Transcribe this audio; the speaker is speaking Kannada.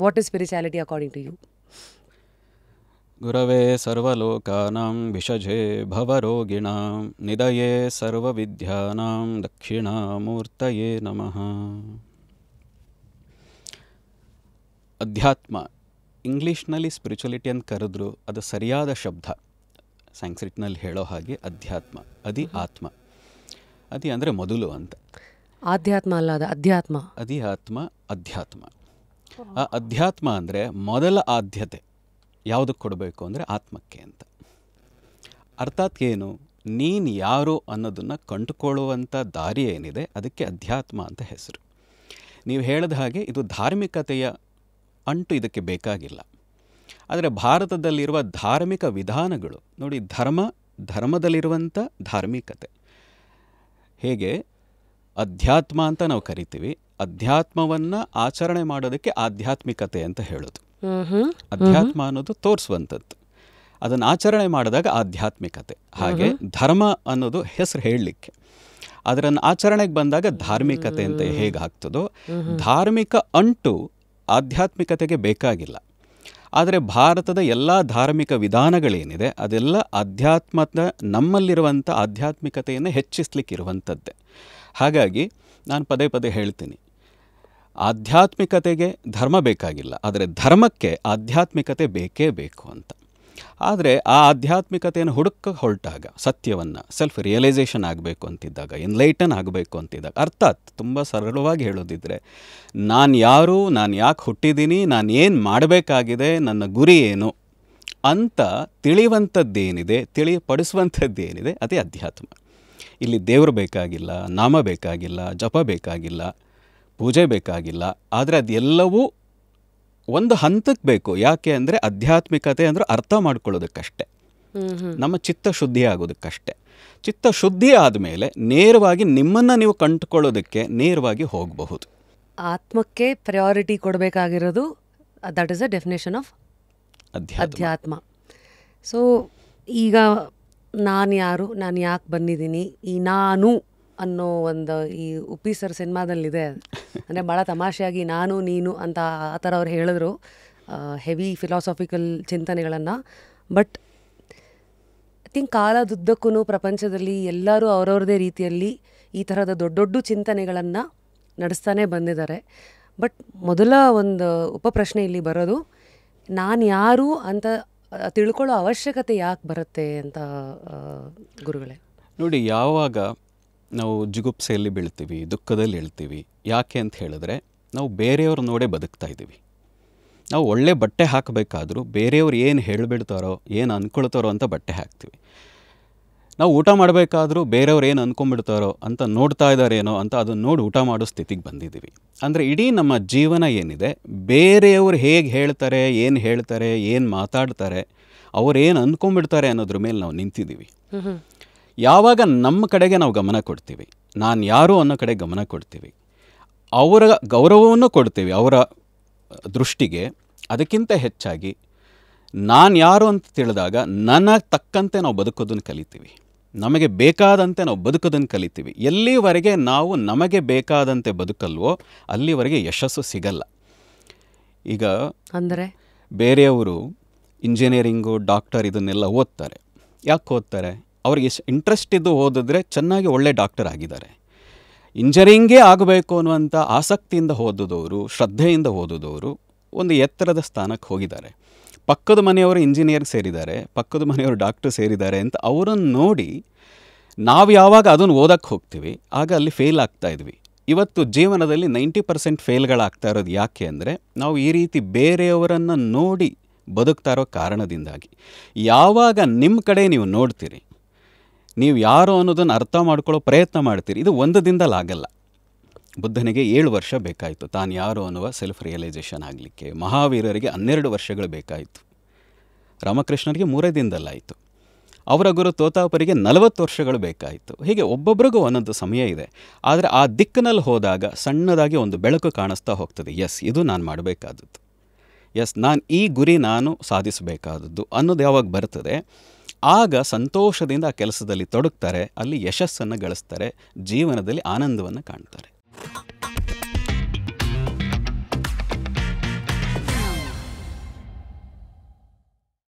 What is spirituality according to you? ಗುರವೇ ಸರ್ವಲೋಕಾನಾಂ ವಿಷಜೇ ಭವರೋಗಿಣಾಂ ನಿಧಯೇ ಸರ್ವವಿದ್ಯಾನಾಂ ದಕ್ಷಿಣಾಮೂರ್ತಯೇ ನಮಃ. ಅಧ್ಯಾತ್ಮ, ಇಂಗ್ಲೀಷ್ನಲ್ಲಿ ಸ್ಪಿರಿಚುಯಾಲಿಟಿ ಅಂತ ಕರೆದ್ರು ಅದು ಸರಿಯಾದ ಶಬ್ದ. ಸಂಸ್ಕೃತನಲ್ಲಿ ಹೇಳೋ ಹಾಗೆ ಅಧ್ಯಾತ್ಮ, ಅದಿ ಆತ್ಮ. ಅದಿ ಅಂದರೆ ಮೊದಲು ಅಂತ. ಆಧ್ಯಾತ್ಮ ಅಲ್ಲ, ಅದು ಅಧ್ಯಾತ್ಮ. ಅದಿ ಆತ್ಮ, ಅಧ್ಯಾತ್ಮ. ಆ ಅಧ್ಯಾತ್ಮ ಅಂದರೆ ಮೊದಲ ಆದ್ಯತೆ ಯಾವುದಕ್ಕೆ ಕೊಡಬೇಕು ಅಂದರೆ ಆತ್ಮಕ್ಕೆ ಅಂತ. ಅರ್ಥಾತ್ ಏನು, ನೀನು ಯಾರು ಅನ್ನೋದನ್ನು ಕಂಡುಕೊಳ್ಳುವಂಥ ದಾರಿ ಏನಿದೆ ಅದಕ್ಕೆ ಅಧ್ಯಾತ್ಮ ಅಂತ ಹೆಸರು. ನೀವು ಹೇಳಿದ ಹಾಗೆ ಇದು ಧಾರ್ಮಿಕತೆಯ ಅಂಟು ಇದಕ್ಕೆ ಬೇಕಾಗಿಲ್ಲ. ಆದರೆ ಭಾರತದಲ್ಲಿರುವ ಧಾರ್ಮಿಕ ವಿಧಾನಗಳು ನೋಡಿ, ಧರ್ಮದಲ್ಲಿರುವಂಥ ಧಾರ್ಮಿಕತೆ ಹೇಗೆ ಅಧ್ಯಾತ್ಮ ಅಂತ ನಾವು ಕರಿತೀವಿ, ಅಧ್ಯಾತ್ಮವನ್ನು ಆಚರಣೆ ಮಾಡೋದಕ್ಕೆ ಆಧ್ಯಾತ್ಮಿಕತೆ ಅಂತ ಹೇಳೋದು. ಅಧ್ಯಾತ್ಮ ಅನ್ನೋದು ತೋರಿಸುವಂಥದ್ದು, ಅದನ್ನು ಆಚರಣೆ ಮಾಡಿದಾಗ ಆಧ್ಯಾತ್ಮಿಕತೆ. ಹಾಗೆ ಧರ್ಮ ಅನ್ನೋದು ಹೆಸರು ಹೇಳಲಿಕ್ಕೆ, ಅದರನ್ನು ಆಚರಣೆಗೆ ಬಂದಾಗ ಧಾರ್ಮಿಕತೆ ಅಂತ ಹೇಗೆ ಆಗ್ತದೋ, ಧಾರ್ಮಿಕ ಅಂಟು ಆಧ್ಯಾತ್ಮಿಕತೆಗೆ ಬೇಕಾಗಿಲ್ಲ. ಆದರೆ ಭಾರತದ ಎಲ್ಲ ಧಾರ್ಮಿಕ ವಿಧಾನಗಳೇನಿದೆ ಅದೆಲ್ಲ ಅಧ್ಯಾತ್ಮದ ನಮ್ಮಲ್ಲಿರುವಂಥ ಆಧ್ಯಾತ್ಮಿಕತೆಯನ್ನು ಹೆಚ್ಚಿಸ್ಲಿಕ್ಕಿರುವಂಥದ್ದೇ. ಹಾಗಾಗಿ ನಾನು ಪದೇ ಪದೇ ಹೇಳ್ತೀನಿ, ಆಧ್ಯಾತ್ಮಿಕತೆಗೆ ಧರ್ಮ ಬೇಕಾಗಿಲ್ಲ, ಆದರೆ ಧರ್ಮಕ್ಕೆ ಆಧ್ಯಾತ್ಮಿಕತೆ ಬೇಕೇ ಬೇಕು ಅಂತ. ಆದರೆ ಆ ಆಧ್ಯಾತ್ಮಿಕತೆಯನ್ನು ಹುಡುಕ ಹೊರಟಾಗ, ಸತ್ಯವನ್ನು ಸೆಲ್ಫ್ ರಿಯಲೈಸೇಷನ್ ಆಗಬೇಕು ಅಂತಿದ್ದಾಗ, ಎನ್ಲೈಟನ್ ಆಗಬೇಕು ಅಂತಿದ್ದಾಗ, ಅರ್ಥಾತ್ ತುಂಬ ಸರಳವಾಗಿ ಹೇಳೋದಿದ್ರೆ ನಾನು ಯಾರು, ನಾನು ಯಾಕೆ ಹುಟ್ಟಿದ್ದೀನಿ, ನಾನು ಏನು ಮಾಡಬೇಕಾಗಿದೆ, ನನ್ನ ಗುರಿ ಏನು ಅಂತ ತಿಳಿಯುವಂಥದ್ದೇನಿದೆ, ತಿಳಿಪಡಿಸುವಂಥದ್ದೇನಿದೆ ಅದೇ ಅಧ್ಯಾತ್ಮ. ಇಲ್ಲಿ ದೇವರು ಬೇಕಾಗಿಲ್ಲ, ನಾಮ ಬೇಕಾಗಿಲ್ಲ, ಜಪ ಬೇಕಾಗಿಲ್ಲ, ಪೂಜೆ ಬೇಕಾಗಿಲ್ಲ. ಆದರೆ ಅದೆಲ್ಲವೂ ಒಂದು ಹಂತಕ್ಕೆ ಬೇಕು. ಯಾಕೆ ಅಂದರೆ ಆಧ್ಯಾತ್ಮಿಕತೆ ಅಂದರೆ ಅರ್ಥ ಮಾಡ್ಕೊಳ್ಳೋದಕ್ಕಷ್ಟೆ, ನಮ್ಮ ಚಿತ್ತ ಶುದ್ಧಿ ಆಗೋದಕ್ಕಷ್ಟೆ. ಚಿತ್ತ ಶುದ್ಧಿ ಆದಮೇಲೆ ನೇರವಾಗಿ ನಿಮ್ಮನ್ನು ನೀವು ಕಂಡುಕೊಳ್ಳೋದಕ್ಕೆ ನೇರವಾಗಿ ಹೋಗಬಹುದು. ಆತ್ಮಕ್ಕೆ ಪ್ರಯಾರಿಟಿ ಕೊಡಬೇಕಾಗಿರೋದು, that is a definition of adhyatma. So ಈಗ ನಾನು ಯಾರು, ನಾನು ಯಾಕೆ ಬಂದಿದ್ದೀನಿ, ಈ ನಾನು ಅನ್ನೋ ಒಂದು ಈ ಉಪ್ಪಿ ಸರ್ ಸಿನಿಮಾದಲ್ಲಿದೆ. ಅಂದರೆ ಭಾಳ ತಮಾಷೆಯಾಗಿ ನಾನು ನೀನು ಅಂತ ಆ ಥರ ಅವ್ರು ಹೇಳಿದ್ರು, ಹೆವಿ ಫಿಲಾಸಾಫಿಕಲ್ ಚಿಂತನೆಗಳನ್ನು. ಬಟ್ ಐ ಥಿಂಕ್ ಕಾಲದುದ್ದಕ್ಕೂ ಪ್ರಪಂಚದಲ್ಲಿ ಎಲ್ಲರೂ ಅವರವ್ರದೇ ರೀತಿಯಲ್ಲಿ ಈ ಥರದ ದೊಡ್ಡ ದೊಡ್ಡ ಚಿಂತನೆಗಳನ್ನು ನಡೆಸ್ತಾನೆ ಬಂದಿದ್ದಾರೆ. ಬಟ್ ಮೊದಲ ಒಂದು ಉಪಪ್ರಶ್ನೆ ಇಲ್ಲಿ ಬರೋದು, ನಾನು ಯಾರು ಅಂತ ತಿಳ್ಕೊಳ್ಳೋ ಅವಶ್ಯಕತೆ ಯಾಕೆ ಬರುತ್ತೆ ಅಂತ ಗುರುಗಳೇ? ನೋಡಿ, ಯಾವಾಗ ನಾವು ಜಿಗುಪ್ಸೆಯಲ್ಲಿ ಬೀಳ್ತೀವಿ, ದುಃಖದಲ್ಲಿ ಹೇಳ್ತೀವಿ, ಯಾಕೆ ಅಂತ ಹೇಳಿದ್ರೆ ನಾವು ಬೇರೆಯವ್ರು ನೋಡೇ ಬದುಕ್ತಾ ಇದ್ದೀವಿ. ನಾವು ಒಳ್ಳೆ ಬಟ್ಟೆ ಹಾಕಬೇಕಾದ್ರೂ ಬೇರೆಯವ್ರು ಏನು ಹೇಳಿಬಿಡ್ತಾರೋ, ಏನು ಅಂದ್ಕೊಳ್ತಾರೋ ಅಂತ ಬಟ್ಟೆ ಹಾಕ್ತೀವಿ. ನಾವು ಊಟ ಮಾಡಬೇಕಾದ್ರೂ ಬೇರೆಯವ್ರು ಏನು ಅಂದ್ಕೊಂಡ್ಬಿಡ್ತಾರೋ ಅಂತ, ನೋಡ್ತಾ ಇದ್ದಾರೇನೋ ಅಂತ ಅದನ್ನು ನೋಡಿ ಊಟ ಮಾಡೋ ಸ್ಥಿತಿಗೆ ಬಂದಿದ್ದೀವಿ. ಅಂದರೆ ಇಡೀ ನಮ್ಮ ಜೀವನ ಏನಿದೆ, ಬೇರೆಯವ್ರು ಹೇಗೆ ಹೇಳ್ತಾರೆ, ಏನು ಮಾತಾಡ್ತಾರೆ, ಅವ್ರು ಏನು ಅಂದ್ಕೊಂಡ್ಬಿಡ್ತಾರೆ ಅನ್ನೋದ್ರ ಮೇಲೆ ನಾವು ನಿಂತಿದ್ದೀವಿ. ಯಾವಾಗ ನಮ್ಮ ಕಡೆಗೆ ನಾವು ಗಮನ ಕೊಡ್ತೀವಿ, ನಾನು ಯಾರು ಅನ್ನೋ ಕಡೆ ಗಮನ ಕೊಡ್ತೀವಿ, ಅವರ ಗೌರವವನ್ನು ಕೊಡ್ತೀವಿ ಅವರ ದೃಷ್ಟಿಗೆ, ಅದಕ್ಕಿಂತ ಹೆಚ್ಚಾಗಿ ನಾನು ಯಾರು ಅಂತ ತಿಳಿದಾಗ ನನಗೆ ತಕ್ಕಂತೆ ನಾವು ಬದುಕೋದನ್ನು ಕಲಿತೀವಿ, ನಮಗೆ ಬೇಕಾದಂತೆ ನಾವು ಬದುಕೋದನ್ನು ಕಲಿತೀವಿ. ಎಲ್ಲಿವರೆಗೆ ನಾವು ನಮಗೆ ಬೇಕಾದಂತೆ ಬದುಕಲ್ವೋ ಅಲ್ಲಿವರೆಗೆ ಯಶಸ್ಸು ಸಿಗಲ್ಲ. ಈಗ ಅಂದರೆ ಬೇರೆಯವರು ಇಂಜಿನಿಯರಿಂಗು, ಡಾಕ್ಟರ್ ಇದನ್ನೆಲ್ಲ ಓದ್ತಾರೆ. ಯಾಕೆ ಓದ್ತಾರೆ? ಅವ್ರಿಗೆ ಇಂಟ್ರೆಸ್ಟ್ ಇದ್ದು ಓದಿದ್ರೆ ಚೆನ್ನಾಗಿ ಒಳ್ಳೆ ಡಾಕ್ಟರ್ ಆಗಿದ್ದಾರೆ. ಇಂಜಿನಿಯರಿಂಗೇ ಆಗಬೇಕು ಅನ್ನುವಂಥ ಆಸಕ್ತಿಯಿಂದ ಓದಿದವರು, ಶ್ರದ್ಧೆಯಿಂದ ಓದಿದವರು ಒಂದು ಎತ್ತರದ ಸ್ಥಾನಕ್ಕೆ ಹೋಗಿದ್ದಾರೆ. ಪಕ್ಕದ ಮನೆಯವರು ಇಂಜಿನಿಯರ್ ಸೇರಿದ್ದಾರೆ, ಪಕ್ಕದ ಮನೆಯವರು ಡಾಕ್ಟರ್ ಸೇರಿದ್ದಾರೆ ಅಂತ ಅವರನ್ನು ನೋಡಿ ನಾವು ಯಾವಾಗ ಅದನ್ನು ಓದಕ್ಕೆ ಹೋಗ್ತೀವಿ ಆಗ ಅಲ್ಲಿ ಫೇಲ್ ಆಗ್ತಾ ಇದ್ವಿ. ಇವತ್ತು ಜೀವನದಲ್ಲಿ 90% ಫೇಲ್ಗಳಾಗ್ತಾ ಇರೋದು ಯಾಕೆ ಅಂದರೆ ನಾವು ಈ ರೀತಿ ಬೇರೆಯವರನ್ನು ನೋಡಿ ಬದುಕ್ತಾ ಇರೋ ಕಾರಣದಿಂದಾಗಿ. ಯಾವಾಗ ನಿಮ್ಮ ಕಡೆ ನೀವು ನೋಡ್ತೀರಿ, ನೀವು ಯಾರು ಅನ್ನೋದನ್ನು ಅರ್ಥ ಮಾಡ್ಕೊಳ್ಳೋ ಪ್ರಯತ್ನ ಮಾಡ್ತೀರಿ, ಇದು ಒಂದು ದಿನದಲ್ಲಿ ಆಗಲ್ಲ. ಬುದ್ಧನಿಗೆ 7 ವರ್ಷ ಬೇಕಾಯಿತು ತಾನು ಯಾರು ಅನ್ನುವ ಸೆಲ್ಫ್ ರಿಯಲೈಸೇಷನ್ ಆಗಲಿಕ್ಕೆ. ಮಹಾವೀರರಿಗೆ 12 ವರ್ಷಗಳು ಬೇಕಾಯಿತು. ರಾಮಕೃಷ್ಣರಿಗೆ 3 ದಿನದಲ್ಲಾಯಿತು. ಅವರ ಗುರು ತೋತಾಪುರಿಗೆ 40 ವರ್ಷಗಳು ಬೇಕಾಯಿತು. ಹೀಗೆ ಒಬ್ಬೊಬ್ಬರಿಗೂ ಒಂದೊಂದು ಸಮಯ ಇದೆ. ಆದರೆ ಆ ದಿಕ್ಕಿನಲ್ಲಿ ಹೋದಾಗ ಸಣ್ಣದಾಗಿ ಒಂದು ಬೆಳಕು ಕಾಣಿಸ್ತಾ ಹೋಗ್ತದೆ. ಎಸ್, ಇದು ನಾನು ಮಾಡಬೇಕಾದದ್ದು, ಎಸ್ ಈ ಗುರಿ ನಾನು ಸಾಧಿಸಬೇಕಾದದ್ದು ಅನ್ನೋದು ಯಾವಾಗ ಬರ್ತದೆ ಆಗ ಸಂತೋಷದಿಂದ ಆ ಕೆಲಸದಲ್ಲಿ ತೊಡಗ್ತಾರೆ, ಅಲ್ಲಿ ಯಶಸ್ಸನ್ನು ಗಳಿಸ್ತಾರೆ, ಜೀವನದಲ್ಲಿ ಆನಂದವನ್ನು ಕಾಣ್ತಾರೆ.